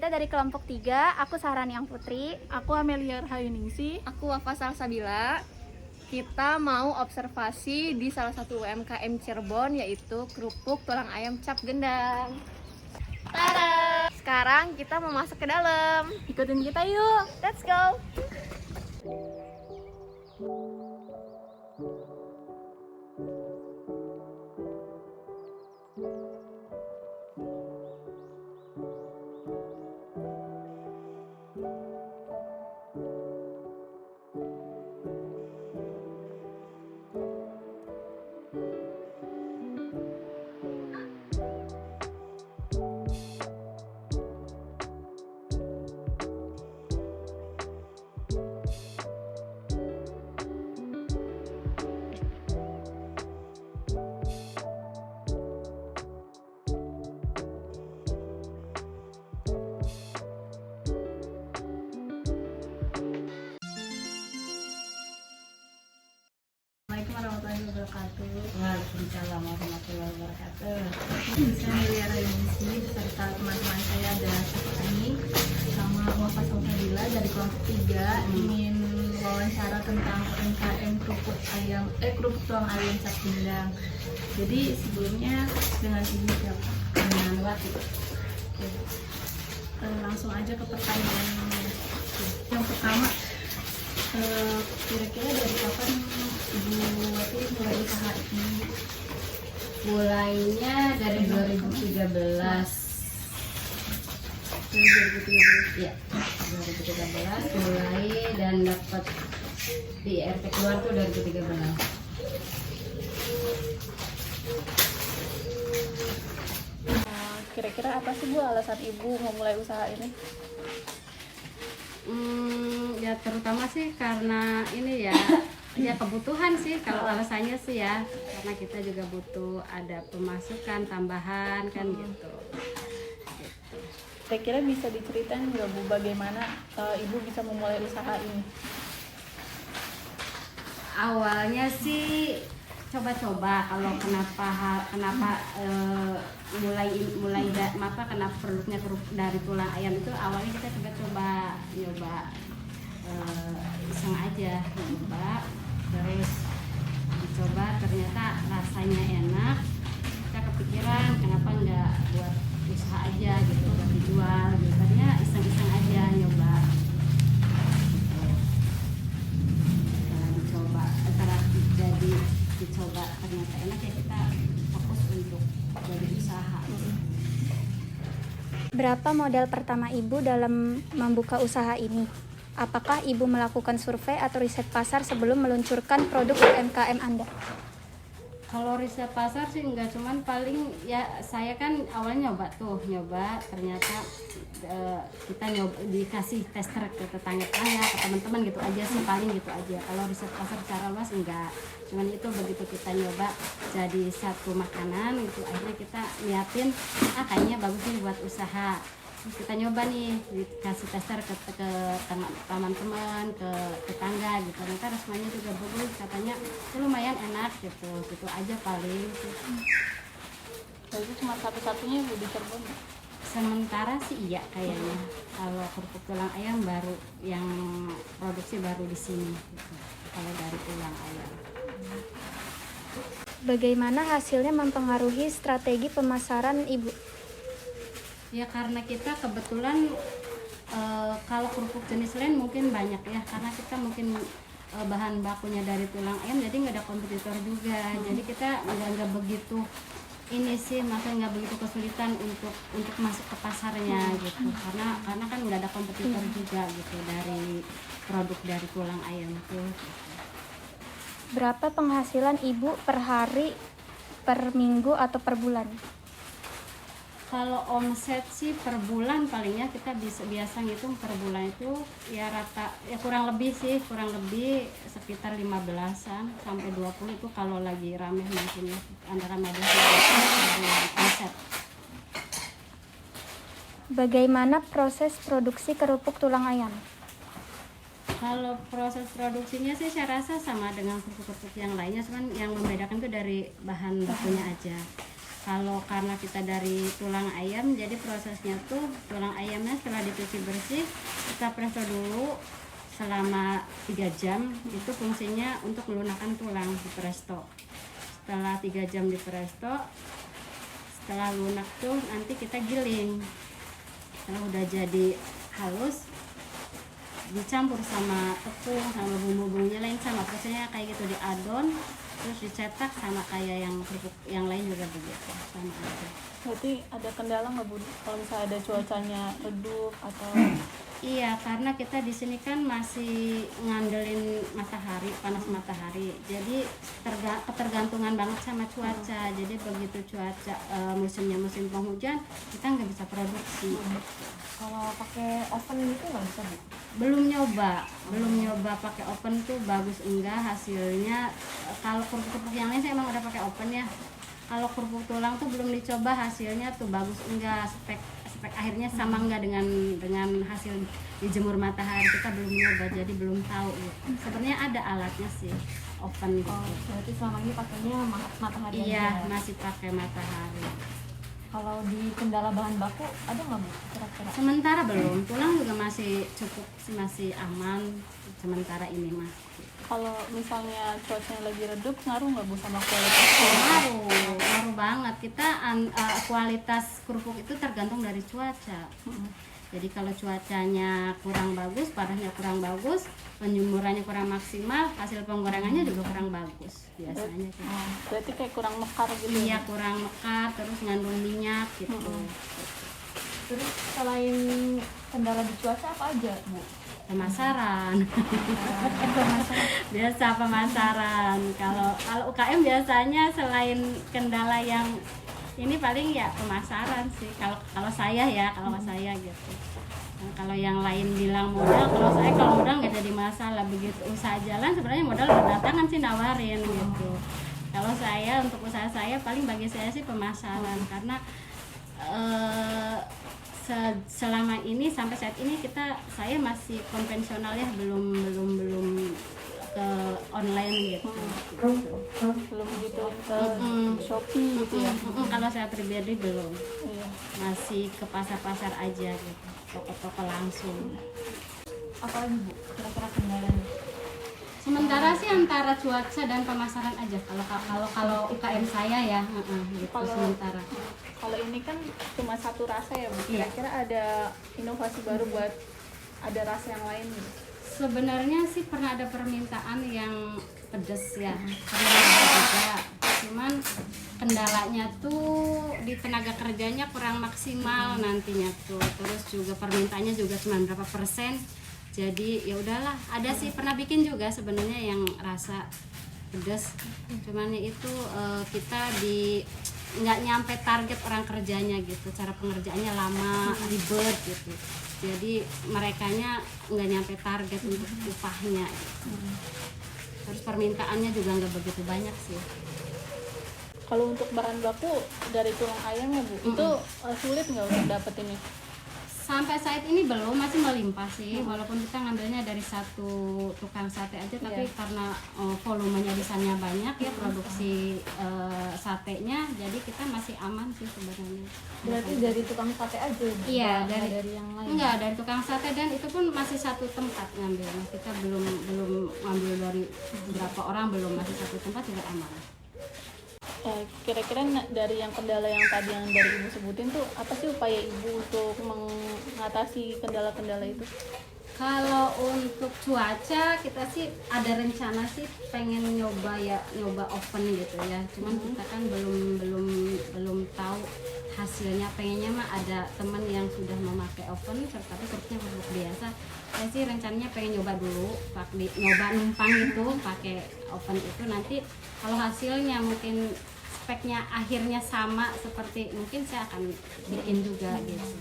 kita dari kelompok 3. Aku Sahrani Ang Putri. Aku Amelia Rahayuningsi. Aku Wafa Salsabila. Kita mau observasi di salah satu UMKM Cirebon, yaitu kerupuk tulang ayam cap gendang. Tada! Sekarang kita mau masuk ke dalam. Ikutin kita yuk. Let's go! Assalamualaikum warahmatullahi wabarakatuh. Waalaikumsalam warahmatullahi wabarakatuh. Saya Amelia Rahayuningsi beserta teman-teman saya ada Sahrani sama Wafa Salsabila dari kelompok 3 ingin wawancara tentang UMKM kerupuk tulang ayam cap gendang. Jadi sebelumnya dengan ibu siapa? Dengan Wati. Oke. Langsung aja ke pertanyaannya. Yang pertama, kira-kira dari kapan Ibu Wati mulai usaha ini? Mulainya dari 2013. Dari 2013. Ya, 2013 mulai dan dapat di RT keluar tuh 2013. Kira-kira apa sih Bu alasan Ibu memulai usaha ini? Ya terutama sih karena ini ya kebutuhan sih kalau alasannya sih ya, karena kita juga butuh ada pemasukan tambahan kan gitu. Kira-kira bisa diceritain nggak Bu bagaimana Ibu bisa memulai usaha ini? Awalnya sih coba-coba kalau kenapa kenapa produknya dari tulang ayam itu awalnya kita coba nyoba iseng aja nyoba, terus dicoba ternyata rasanya enak, kita kepikiran kenapa nggak buat usaha aja gitu, buat dijual gitu, tadinya iseng-iseng aja nyoba. Dicoba ternyata enak ya, kita fokus untuk jadi usaha. Berapa modal pertama Ibu dalam membuka usaha ini? Apakah Ibu melakukan survei atau riset pasar sebelum meluncurkan produk UMKM Anda? Kalau riset pasar sih enggak, cuman paling ya saya kan awalnya nyoba ternyata kita dikasih tester ke tetangga-tetangga, ke teman-teman gitu aja sih, paling gitu aja. Kalau riset pasar secara luas enggak, cuman itu begitu kita nyoba jadi satu makanan itu akhirnya kita niatin kayaknya bagus nih buat usaha. Terus kita nyoba nih, dikasih tester ke teman-teman, ke tetangga gitu, ternyata rasanya juga bagus, katanya lumayan enak gitu aja paling. Jadi cuma satu-satunya Bu di Cirebon? Sementara sih iya kayaknya. Kalau kerupuk tulang ayam baru, yang produksi baru di sini gitu. Kalau dari tulang ayam. Bagaimana hasilnya mempengaruhi strategi pemasaran Ibu? Ya karena kita kebetulan kalau kerupuk jenis lain mungkin banyak ya, karena kita mungkin bahan bakunya dari tulang ayam, jadi nggak ada kompetitor juga. Jadi kita nggak begitu ini sih, makanya nggak begitu kesulitan untuk masuk ke pasarnya gitu, karena kan nggak ada kompetitor juga gitu dari produk dari tulang ayam itu. Berapa penghasilan Ibu per hari, per minggu, atau per bulan? Kalau omset sih per bulan palingnya kita biasa ngitung per bulan itu ya kurang lebih sekitar 15-an sampai 20 itu kalau lagi rame mungkin ya, antara 15 per bulan omset. Bagaimana proses produksi kerupuk tulang ayam? Kalau proses produksinya sih saya rasa sama dengan kerupuk-kerupuk yang lainnya, cuman yang membedakan itu dari bahan bakunya aja. Kalau karena kita dari tulang ayam, jadi prosesnya tuh tulang ayamnya setelah dicuci bersih, kita presto dulu selama 3 jam. Itu fungsinya untuk melunakkan tulang di presto. Setelah 3 jam di presto, setelah lunak tuh nanti kita giling. Setelah udah jadi halus, dicampur sama tepung, sama bumbu-bumbunya lain, sama prosesnya kayak gitu, diadon terus dicetak sama kayak yang kerupuk yang lain juga begitu, sama aja. Berarti ada kendala nggak Bu kalau misalnya ada cuacanya redup atau? Iya, karena kita di sini kan masih ngandelin matahari, panas matahari. Jadi ketergantungan banget sama cuaca. Jadi begitu cuaca musimnya musim penghujan, kita nggak bisa produksi. Kalau pakai oven gitu nggak bisa Bu? Belum nyoba pakai oven tuh bagus enggak hasilnya. Kalau kerupuk yang lain saya emang udah pakai oven ya. Kalau kerupuk tulang tuh belum dicoba hasilnya tuh bagus enggak, spek akhirnya sama enggak dengan hasil dijemur matahari. Kita belum nyoba jadi belum tahu gitu. Sebenarnya ada alatnya sih, oven gitu. Oh, berarti selama ini pakainya matahari Iya, aja. masih pakai matahari. Kalau di kendala bahan baku ada nggak Bu kira-kira? Sementara belum, tulang juga masih cukup sih, masih aman sementara ini mah. Kalau misalnya cuacanya lagi redup, ngaruh nggak Bu sama kualitas? Ngaruh banget. Kita kualitas kerupuk itu tergantung dari cuaca. Jadi kalau cuacanya kurang bagus, panasnya kurang bagus, penjemurannya kurang maksimal, hasil penggorengannya juga kurang bagus biasanya. Berarti kayak kurang mekar gitu. Iya, kurang mekar, terus ngandung minyak gitu. Terus selain kendala di cuaca apa aja Bu? Pemasaran. Biasa pemasaran. Kalau UKM biasanya selain kendala yang ini paling ya pemasaran sih. Kalau saya gitu. Nah, kalau yang lain bilang modal, kalau modal nggak jadi masalah. Begitu usaha jalan sebenarnya modal berdatangan sih nawarin gitu. Kalau saya untuk usaha saya paling bagi saya sih pemasaran karena selama ini sampai saat ini saya masih konvensional ya, belum ke online gitu. Belum gitu ke Shopee gitu ya. Kalau saya pribadi belum, Iya. masih ke pasar-pasar aja gitu, toko-toko langsung. Apa lagi Bu kira-kira kendalanya? Sementara sih antara cuaca dan pemasaran aja. Kalau UKM saya ya, gitu sementara. Kalau ini kan cuma satu rasa ya Bu. Iya. Kira-kira ada inovasi baru buat ada rasa yang lain gitu? Sebenarnya sih pernah ada permintaan yang pedas ya, pernah ada juga. Cuman kendalanya tuh di tenaga kerjanya kurang maksimal nantinya tuh. Terus juga permintaannya juga cuma berapa persen. Jadi ya udahlah, ada sih pernah bikin juga sebenarnya yang rasa pedas. Cuman itu kita nggak nyampe target orang kerjanya gitu, cara pengerjaannya lama, ribet gitu. Jadi merekanya nggak nyampe target untuk upahnya gitu. Terus permintaannya juga nggak begitu banyak sih. Kalau untuk bahan baku dari tulang ayam ya Bu, itu sulit nggak untuk dapet ini? Sampai saat ini belum, masih melimpah sih, walaupun kita ngambilnya dari satu tukang sate aja, tapi karena volumenya di sana banyak ya, produksi satenya, jadi kita masih aman sih sebenarnya. Berarti dari tukang sate aja? Iya, dari yang lain? Enggak, dari tukang sate, dan itu pun masih satu tempat ngambilnya. Kita belum ngambil dari beberapa orang, belum, masih satu tempat juga aman. Kira-kira dari yang kendala yang tadi yang dari Ibu sebutin tuh, apa sih upaya Ibu untuk mengatasi kendala-kendala itu? Kalau untuk cuaca kita sih ada rencana sih pengen nyoba oven gitu ya. Cuman kita kan belum tahu hasilnya. Pengennya mah ada teman yang sudah memakai oven, tapi kursusnya kerupuk biasa. Saya sih rencananya pengen nyoba dulu, nyoba numpang gitu pakai oven itu. Nanti kalau hasilnya mungkin speknya akhirnya sama seperti, mungkin saya akan bikin juga gitu.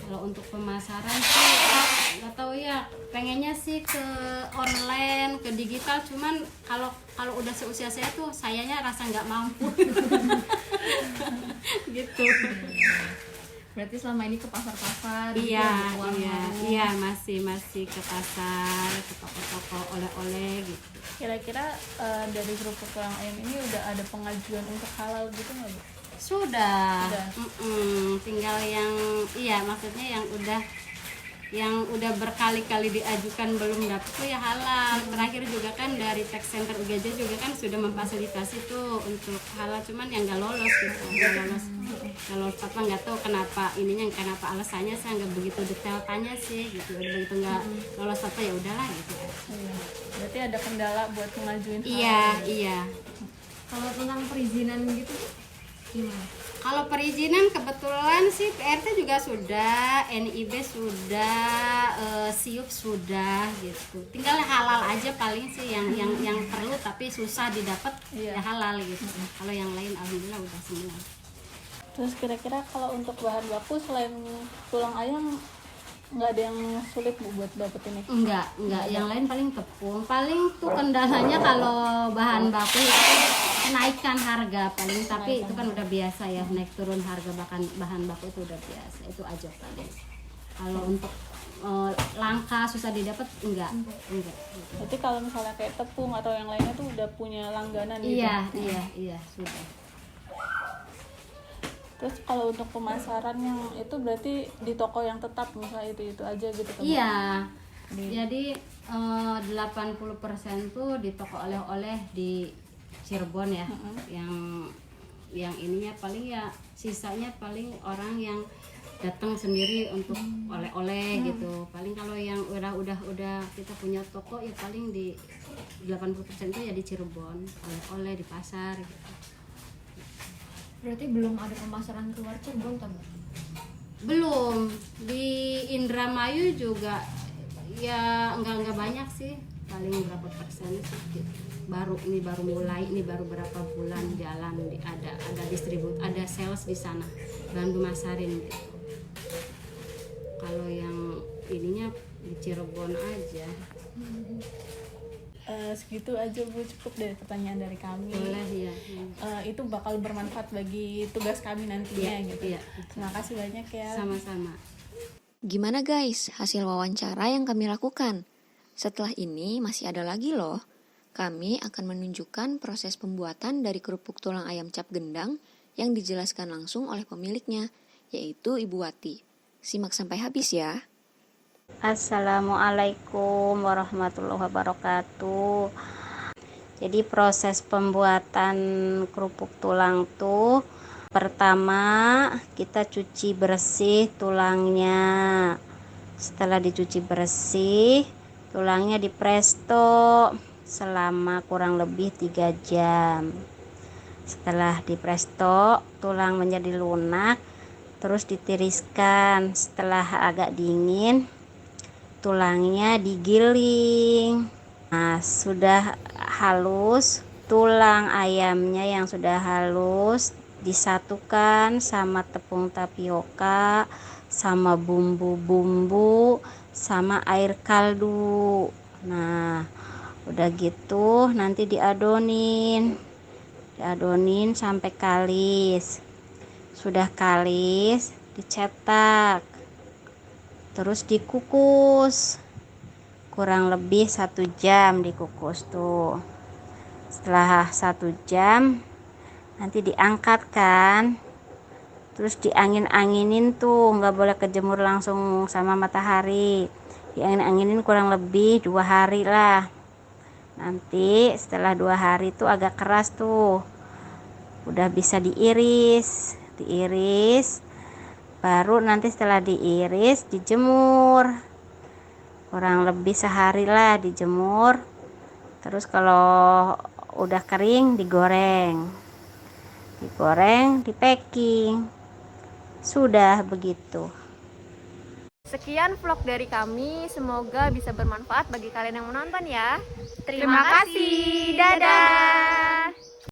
Kalau untuk pemasaran sih nggak tahu ya, pengennya sih ke online, ke digital. Cuman kalau udah seusia saya tuh sayanya rasa nggak mampu gitu. Berarti selama ini ke pasar-pasar gitu Iya, ya, warung-warung. iya, masih ke pasar, ke toko-toko oleh-oleh gitu. Kira-kira dari kerupuk tulang ayam ini udah ada pengajuan untuk halal gitu nggak Bu? Sudah. Sudah. Tinggal maksudnya yang udah berkali-kali diajukan belum dapet tuh ya halal. Terakhir juga kan dari Tax Center UGJ juga kan sudah memfasilitasi tuh untuk halal, cuman yang nggak lolos gitu, nggak lolos apa nggak tahu kenapa alasannya, saya nggak begitu detail tanya sih gitu. Begitu nggak lolos apa ya udahlah gitu. Iya. Berarti ada kendala buat mengajuin halal. Iya. Kalau tentang perizinan gitu gimana? Kalau perizinan kebetulan sih PRT juga sudah, NIB sudah, SIUP sudah gitu. Tinggal halal aja paling sih yang perlu tapi susah didapat ya halal gitu. Kalau yang lain alhamdulillah udah semua. Terus kira-kira kalau untuk bahan baku selain tulang ayam nggak ada yang sulit Bu buat dapetin ini? Enggak, yang lain paling tepung. Paling tuh kendalanya kalau bahan baku itu kenaikan harga paling, tapi itu kan udah biasa ya, naik turun harga bahan baku itu udah biasa, itu aja paling. Kalau untuk langka susah didapat enggak. Berarti kalau misalnya kayak tepung atau yang lainnya tuh udah punya langganan gitu? Iya, sudah. Terus kalau untuk pemasaran yang itu berarti di toko yang tetap misalnya itu aja gitu kan? Iya. Jadi 80% tuh di toko oleh-oleh di Cirebon ya. Yang ininya paling ya sisanya paling orang yang datang sendiri untuk oleh-oleh gitu. Paling kalau yang udah kita punya toko ya paling di 80% tuh ya di Cirebon, oleh-oleh di pasar gitu. Berarti belum ada pemasaran keluar Cirebon kan? Belum. Di Indramayu juga ya enggak banyak sih, paling berapa persen sih. Baru mulai, ini baru berapa bulan jalan, ada distribut, ada sales di sana, bahan pemasarin gitu. Kalau yang ininya di Cirebon aja. Segitu aja Bu, cukup dari pertanyaan dari kami. Boleh ya. Itu bakal bermanfaat bagi tugas kami nantinya gitu. Iya. Terima kasih banyak ya. Sama-sama. Gimana guys hasil wawancara yang kami lakukan? Setelah ini masih ada lagi loh. Kami akan menunjukkan proses pembuatan dari kerupuk tulang ayam cap gendang yang dijelaskan langsung oleh pemiliknya, yaitu Ibu Wati. Simak sampai habis ya. Assalamualaikum warahmatullahi wabarakatuh. Jadi proses pembuatan kerupuk tulang tuh pertama kita cuci bersih tulangnya. Setelah dicuci bersih, tulangnya dipresto selama kurang lebih 3 jam. Setelah dipresto, tulang menjadi lunak, terus ditiriskan. Setelah agak dingin, tulangnya digiling. Nah, sudah halus, tulang ayamnya yang sudah halus disatukan sama tepung tapioka, sama bumbu-bumbu, sama air kaldu. Nah, udah gitu nanti diadonin sampai kalis. Sudah kalis, dicetak, terus dikukus kurang lebih 1 jam dikukus tuh. Setelah 1 jam nanti diangkat kan, terus diangin-anginin tuh, nggak boleh kejemur langsung sama matahari, diangin-anginin kurang lebih 2 hari lah. Nanti setelah 2 hari tuh agak keras tuh, udah bisa diiris, baru nanti setelah diiris dijemur kurang lebih sehari lah dijemur. Terus kalau udah kering digoreng, di packing. Sudah begitu. Sekian vlog dari kami, semoga bisa bermanfaat bagi kalian yang menonton ya. Terima kasih. Dadah.